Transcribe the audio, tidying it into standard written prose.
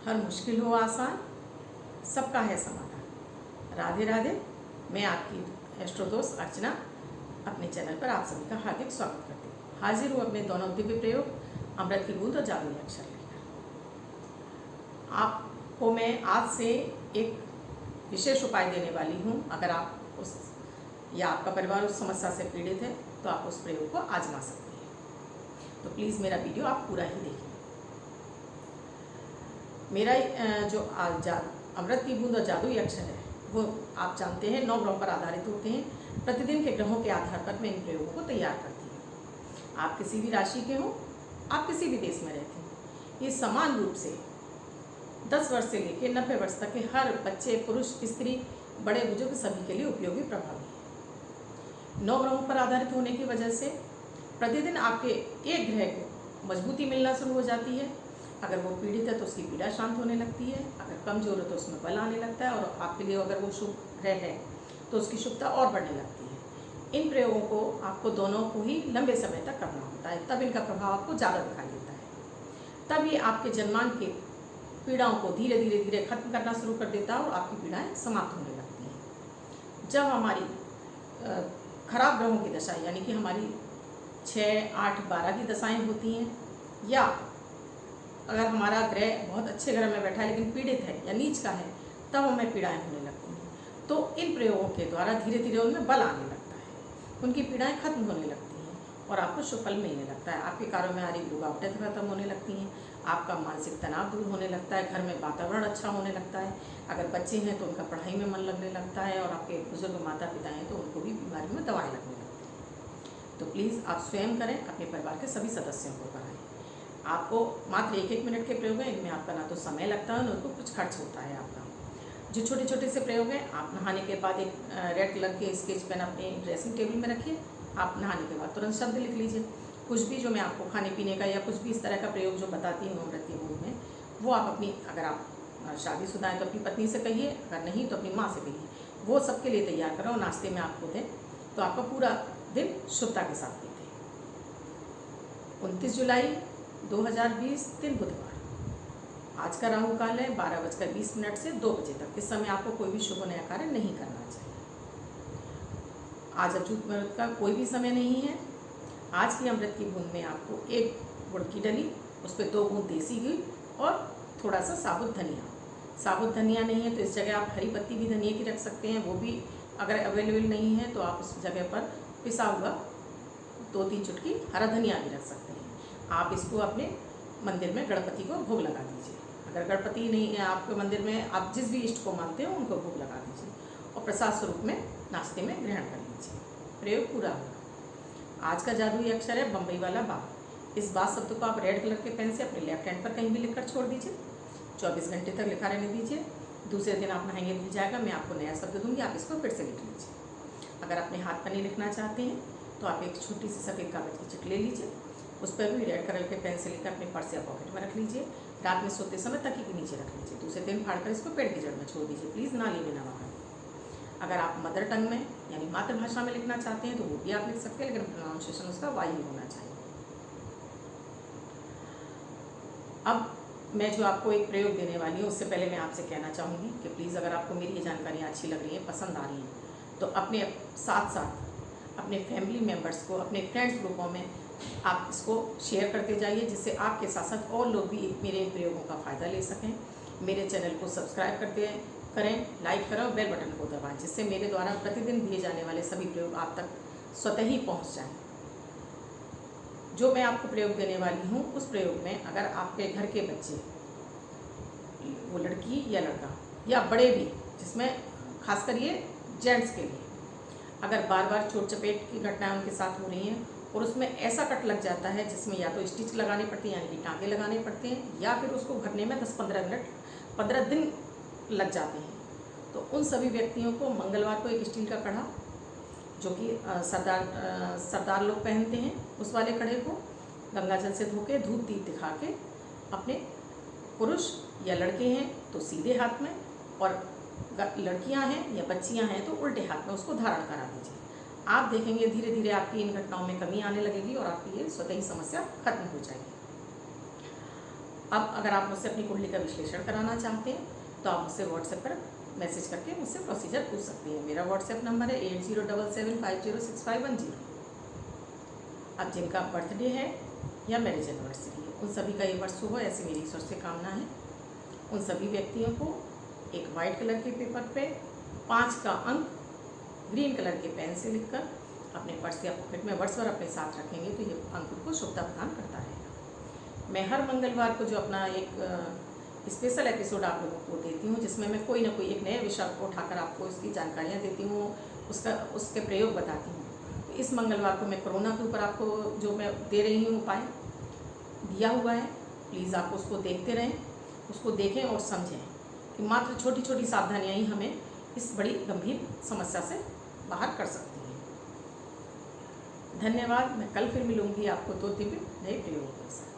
हर मुश्किल हो आसान, सबका है समाधान। राधे राधे। मैं आपकी एस्ट्रो दोस्त अर्चना अपने चैनल पर आप सभी का हार्दिक स्वागत करती हूँ। हाजिर हूँ अपने दोनों दिव्य प्रयोग अमृत की बूंद और जादुई अक्षर लेकर। आपको मैं आज से एक विशेष उपाय देने वाली हूँ। अगर आप उस या आपका परिवार उस समस्या से पीड़ित है तो आप उस प्रयोग को आजमा सकते हैं। तो प्लीज़ मेरा वीडियो आप पूरा ही देखिए। मेरा जो अमृत की बूंद और जादुई अक्षर है वो आप जानते हैं 9 ग्रहों पर आधारित होते हैं। प्रतिदिन के ग्रहों के आधार पर मैं इन प्रयोगों को तैयार करती हूँ। आप किसी भी राशि के हों, आप किसी भी देश में रहते हैं, ये समान रूप से 10 वर्ष से लेकर 90 वर्ष तक के हर बच्चे, पुरुष, स्त्री, बड़े बुजुर्ग सभी के लिए उपयोगी प्रभावी है। 9 ग्रहों पर आधारित होने की वजह से प्रतिदिन आपके एक ग्रह को मजबूती मिलना शुरू हो जाती है। अगर वो पीड़ित है तो उसकी पीड़ा शांत होने लगती है, अगर कमजोर है तो उसमें बल आने लगता है, और आपके लिए अगर वो शुभ ग्रह है तो उसकी शुभता और बढ़ने लगती है। इन प्रयोगों को आपको दोनों को ही लंबे समय तक करना होता है, तब इनका प्रभाव आपको ज़्यादा दिखाई देता है। तब ये आपके जन्मांत के पीड़ाओं को धीरे धीरे धीरे खत्म करना शुरू कर देता है और आपकी पीड़ाएँ समाप्त होने लगती हैं। जब हमारी खराब ग्रहों की दशा यानी कि हमारी 6, 8, 12 की दशाएँ होती हैं, या अगर हमारा ग्रह बहुत अच्छे ग्रह में बैठा है लेकिन पीड़ित है या नीच का है, तब हमें पीड़ाएं होने लगती हैं। तो इन प्रयोगों के द्वारा धीरे धीरे उनमें बल आने लगता है, उनकी पीड़ाएं खत्म होने लगती हैं और आपको सुफल मिलने लगता है। आपके कार्यों में आ रही रुकावटें खत्म होने लगती हैं, आपका मानसिक तनाव दूर होने लगता है, घर में वातावरण अच्छा होने लगता है। अगर बच्चे हैं तो उनका पढ़ाई में मन लगने लगता है, और आपके बुजुर्ग माता पिता हैं तो उनको भी बीमारी में दवाएँ लगने लगती हैं। तो प्लीज़ आप स्वयं करें, अपने परिवार के सभी सदस्यों को कराएं। आपको मात्र 1-1 मिनट के प्रयोग हैं, इनमें आपका ना तो समय लगता है ना उनको कुछ खर्च होता है आपका। जो छोटे छोटे से प्रयोग हैं, आप नहाने के बाद एक रेड कलर के स्केच पेन अपने ड्रेसिंग टेबल में रखिए। आप नहाने के बाद तुरंत शब्द लिख लीजिए। कुछ भी जो मैं आपको खाने पीने का या कुछ भी इस तरह का प्रयोग जो बताती हूँ अमृत की बूंद में, वो आप अपनी, अगर आप शादीशुदा हैं तो अपनी पत्नी से कहिए, अगर नहीं तो अपनी माँ से कहिए, वो सबके लिए तैयार करो, नाश्ते में आपको दें तो आपका पूरा दिन शुभता के साथ बीते। 29 जुलाई 2020 दिन बुधवार। आज का राहु काल है 12:20 से 2 बजे तक। इस समय आपको कोई भी शुभ नया कार्य नहीं करना चाहिए। आज अचूक मुहूर्त का कोई भी समय नहीं है। आज की अमृत की बूंद में आपको 1 गुड़ की डली, उस पर 2 बूंद देसी घी और थोड़ा सा साबुत धनिया। साबुत धनिया नहीं है तो इस जगह आप हरी पत्ती भी धनिया की रख सकते हैं, वो भी अगर अवेलेबल नहीं है तो आप उस जगह पर पिसा हुआ 2-3 चुटकी हरा धनिया भी रख सकते हैं। आप इसको अपने मंदिर में गणपति को भोग लगा दीजिए। अगर गणपति नहीं है आपके मंदिर में, आप जिस भी इष्ट को मानते हो उनको भोग लगा दीजिए और प्रसाद स्वरूप में नाश्ते में ग्रहण कर लीजिए। प्रयोग पूरा होगा। आज का जादुई अक्षर है बम्बई वाला बात। इस बात शब्द को आप रेड कलर के पेन से अपने लेफ्ट हैंड पर कहीं भी लिखकर छोड़ दीजिए। 24 घंटे तक लिखा रहने दीजिए। दूसरे दिन आप नहाएंगे भूल जाएगा, मैं आपको नया शब्द दूंगी, आप इसको फिर से लिख लीजिए। अगर अपने हाथ पर नहीं लिखना चाहते हैं तो आप एक छोटी सी सफ़ेद कागज की चिट ले लीजिए, उस पर भी रेड कलर के पेन से लिखकर अपने पर्स या पॉकेट में रख लीजिए। रात में सोते समय तकिए के नीचे रख लीजिए। दूसरे दिन फाड़कर इसको पेड़ की जड़ में छोड़ दीजिए। प्लीज़ नाली में ना बहाएं। अगर आप मदर टंग में यानी मातृभाषा में लिखना चाहते हैं तो वो भी आप लिख सकते हैं, लेकिन प्रोनाउंसिएशन उसका वाई होना चाहिए। अब मैं जो आपको एक प्रयोग देने वाली हूँ उससे पहले मैं आपसे कहना चाहूँगी कि प्लीज़ अगर आपको मेरी ये जानकारियाँ अच्छी लग रही हैं, पसंद आ रही हैं, तो अपने साथ साथ अपने फैमिली मेम्बर्स को, अपने फ्रेंड्स ग्रुपों में आप इसको शेयर करते जाइए, जिससे आपके साथ साथ और लोग भी मेरे प्रयोगों का फ़ायदा ले सकें। मेरे चैनल को सब्सक्राइब करें, लाइक करें और बेल बटन को दबाएं, जिससे मेरे द्वारा प्रतिदिन दिए जाने वाले सभी प्रयोग आप तक स्वतः ही पहुंच जाएं। जो मैं आपको प्रयोग देने वाली हूं, उस प्रयोग में अगर आपके घर के बच्चे, वो लड़की या लड़का या बड़े भी, जिसमें खासकर ये जेंट्स के लिए, अगर बार बार चोट चपेट की घटनाएं उनके साथ हो रही हैं और उसमें ऐसा कट लग जाता है जिसमें या तो स्टिच लगाने पड़ते हैं यानी कि टाँके लगाने पड़ते हैं, या फिर उसको भरने में 10-15 मिनट 15 दिन लग जाते हैं, तो उन सभी व्यक्तियों को मंगलवार को एक स्टील का कड़ा, जो कि सरदार लोग पहनते हैं, उस वाले कड़े को गंगा जल से धो के धूप दीप दिखा के अपने पुरुष या लड़के हैं तो सीधे हाथ में, और लड़कियां हैं या बच्चियां हैं तो उल्टे हाथ में उसको धारण करा दीजिए। आप देखेंगे धीरे धीरे आपकी इन घटनाओं में कमी आने लगेगी और आपकी ये स्वतः ही समस्या खत्म हो जाएगी। अब अगर आप मुझसे अपनी कुंडली का विश्लेषण कराना चाहते हैं तो आप मुझसे व्हाट्सएप पर मैसेज करके मुझसे प्रोसीजर पूछ सकती हैं। मेरा व्हाट्सएप नंबर है 8077506510। अब जिनका बर्थडे है या मैरिज एनिवर्सरी है, उन सभी का ये वर्ष शुभ हो, ऐसी मेरी ईश्वर से कामना है। उन सभी व्यक्तियों को एक वाइट कलर के पेपर पे 5 का अंक ग्रीन कलर के पेन से लिखकर अपने पर्स या पॉकेट में वर्ष भर अपने साथ रखेंगे तो ये अंक को शुभता प्रदान करता रहेगा। मैं हर मंगलवार को जो अपना एक स्पेशल एपिसोड आप लोगों को देती हूँ, जिसमें मैं कोई ना कोई एक नए विषय को उठाकर आपको इसकी जानकारियाँ देती हूँ, उसके प्रयोग बताती हूँ। तो इस मंगलवार को मैं कोरोना के ऊपर आपको जो मैं दे रही हूँ उपाय दिया हुआ है, प्लीज़ आप उसको देखते रहें, उसको देखें और समझें कि मात्र छोटी छोटी सावधानियाँ ही हमें इस बड़ी गंभीर समस्या से बाहर कर सकती हैं। धन्यवाद। मैं कल फिर मिलूँगी आपको 2 दिव्य नए प्रयोगों के साथ।